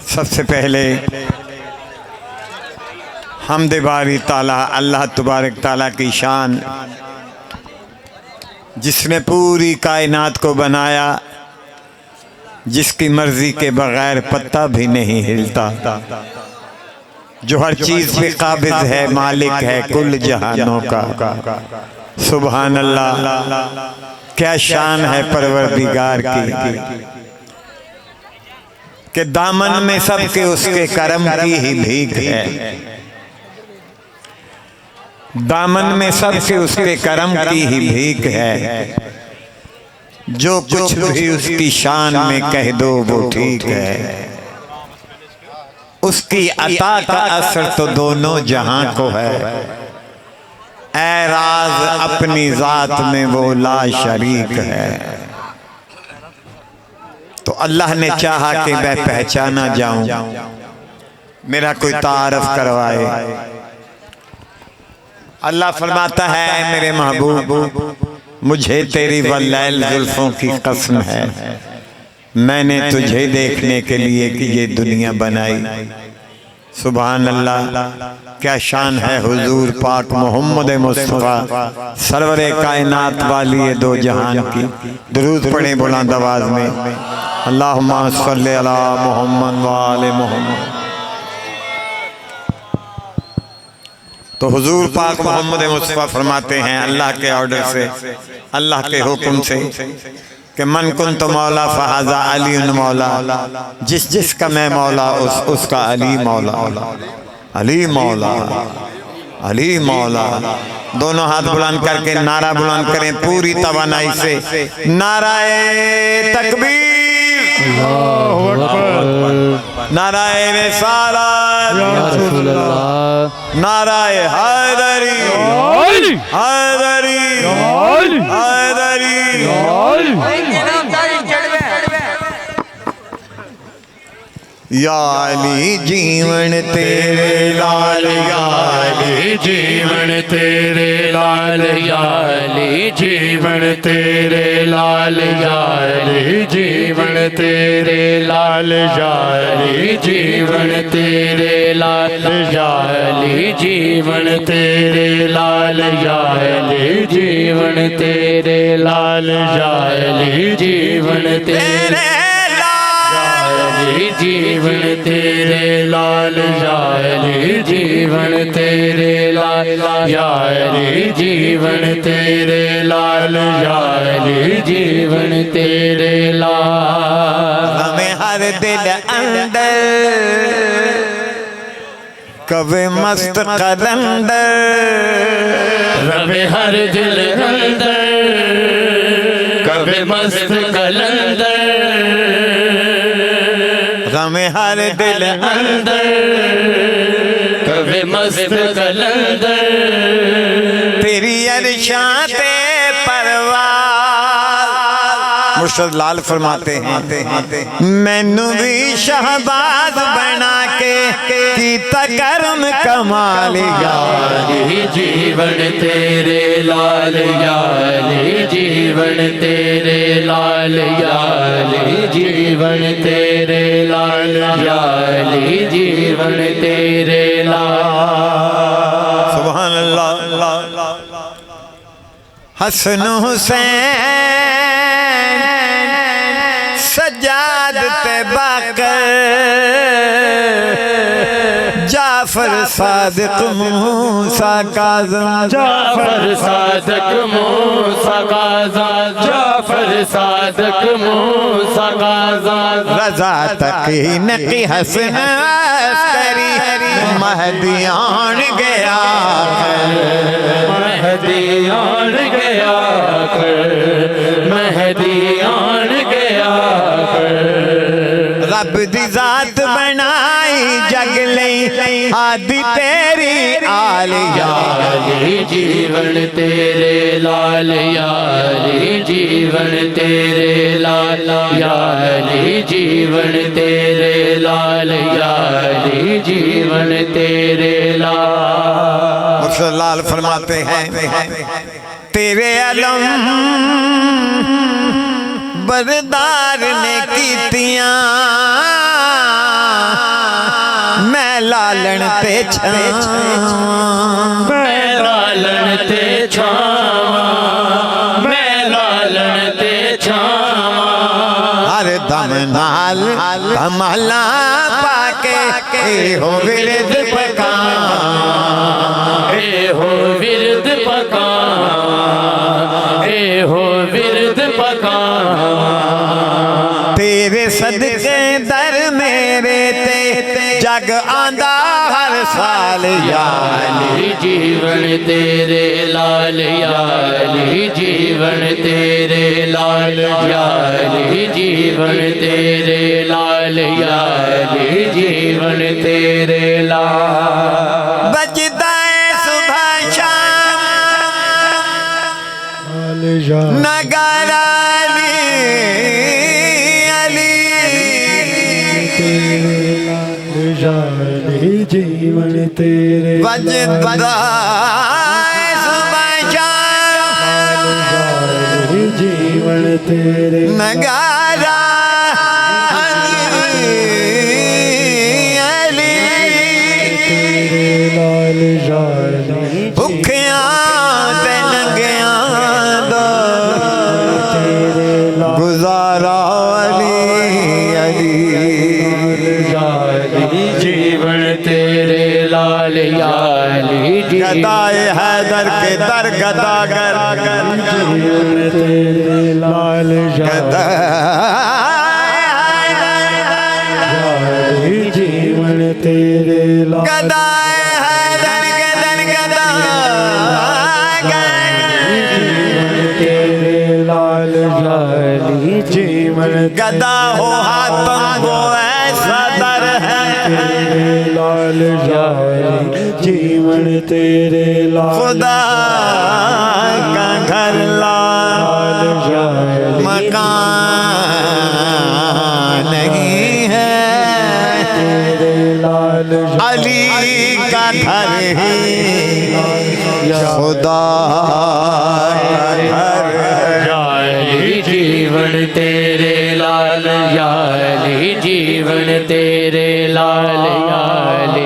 सबसे पहले हम्द बारी ताला अल्लाह तबारक ताला की शान, जिसने पूरी कायनात को बनाया, जिसकी मर्जी के बगैर पत्ता भी नहीं हिलता, जो हर चीज़ पे काबिज है, मालिक है कुल जहानों का। सुभान अल्लाह, क्या शान है परवरदिगार की कि दामन में सबके उसके करम की ही भीख है, दामन में सबके उसके करम की ही भीख है। जो कुछ भी उसकी शान में कह दो वो ठीक है, उसकी अता का असर तो दोनों जहां को है। ऐ राज अपनी जात में वो ला शरीक है। तो अल्लाह ने चाहा कि मैं पहचाना जाऊं, मेरा कोई तारफ करवाए। अल्लाह फरमाता है मेरे महबूब, मुझे तेरी वल्लैल जुल्फों की कसम है, मैंने तुझे देखने के लिए कि ये दुनिया बनाई। सुभान अल्लाह, क्या शान है हुजूर पाक मोहम्मद मुस्तफ़ा सरवरे कायनात वाली ये दो जहान की। दुरूद पढ़े बुलंद आवाज में, अल्लाहुम्मा सल्ली अला मुहम्मद व आले मुहम्मद। तो हुजूर पाक मोहम्मद मुस्तफ़ा फरमाते हैं अल्लाह के ऑर्डर से, अल्लाह के हुक्म से कि मन कुन तो मौला फहाजा अली मौला, जिस जिसका मैं मौला उसका अली मौला, अली मौला, अली मौला। दोनों हाथ बुलंद करके नारा बुलंद करें पूरी तवानाई से, नाराए तकबीर, नाराए रिसालत, नाराए हैदरी, हैदरी, हैदरी। या अली जीवन तेरे लाल, या अली जीवन तेरे लाल, या अली जीवन तेरे लाल, या अली जीवन तेरे लाल, या अली जीवन तेरे लाल, या अली जीवन तेरे लाल, या अली जीवन तेरे लाल, या अली जीवन तेरे जीवन तेरे लाल, या अली जीवन तेरे लाल, या अली जीवन तेरे लाल, या अली जीवन तेरे लाल। हमें हर दिल अंदर कभी मस्त कलंदर, रवे हर दिल अंदर कभी मस्त कलंदर, हमें हर दिल अंदर कभी मस्त कलंदर। तेरी अरशाते परवाज़, मुर्शद लाल फरमाते हैं मैनू भी शहबाज बना के कीता करम कमाल। या अली जीवन तेरे लाल, या अली जीवन तेरे लाल, या अली जीवन तेरे लाल, या अली जीवन तेरे लाल। सुभान अल्लाह। हसन हुसैन सज्जाद तैबाकर, जाफर सादिक मूसा काज़म, जाफर सादिक मूसा काज़म, जाफर सादिक मूसा काज़म। रज़ा तकी नकी हसन अस्करी, महदी आन गया, महदी आन गया, महदी आन गया। रब दी जात बनाई जग लई आदि तेरी आल। या अली जीवन तेरे लाल, या अली जीवन तेरे लाल, या अली जीवन तेरे लाल, या अली जीवन तेरे लाल। मुर्शद लाल फरमाते हैं तेरे अलम बरदार ने कीतियां, लालन ते छावां, मैं लालन ते छावां, मैं लालन ते छावां। हर दम नाल कमला पाके हो विरद पका, हो विरद पका, हो विरद पका। तेरे सदके दर मेरे ते जग आंदा हर साल याली जीवन तेरे लाल, याली जीवन तेरे लाल, याली जीवन तेरे लाल, याली जीवन तेरे लाल। बजदा है सुबह शाम नगारा जीवन तेरे बजदा सुबह शाम जीवन तेरे नगारा लाल जाली भुखिया ते नंगिया दा गुजारा जीवन तेरे लाल, याली गदाए हैदर के दर गदागर जीवन तेरे लाल जाली जीवन तेरे लाल गदाए हैदर के दर तेरे लाल जाली जीवन गदा हो हाथों को ऐसा दर है लाल जाली जीवन तेरे लाल खुदा का घर लाल जाली मकान नहीं है तेरे लाल अली का घर ही खुदा का घर याली जीवन तेरे लाल, याली जीवन तेरे लाल, याली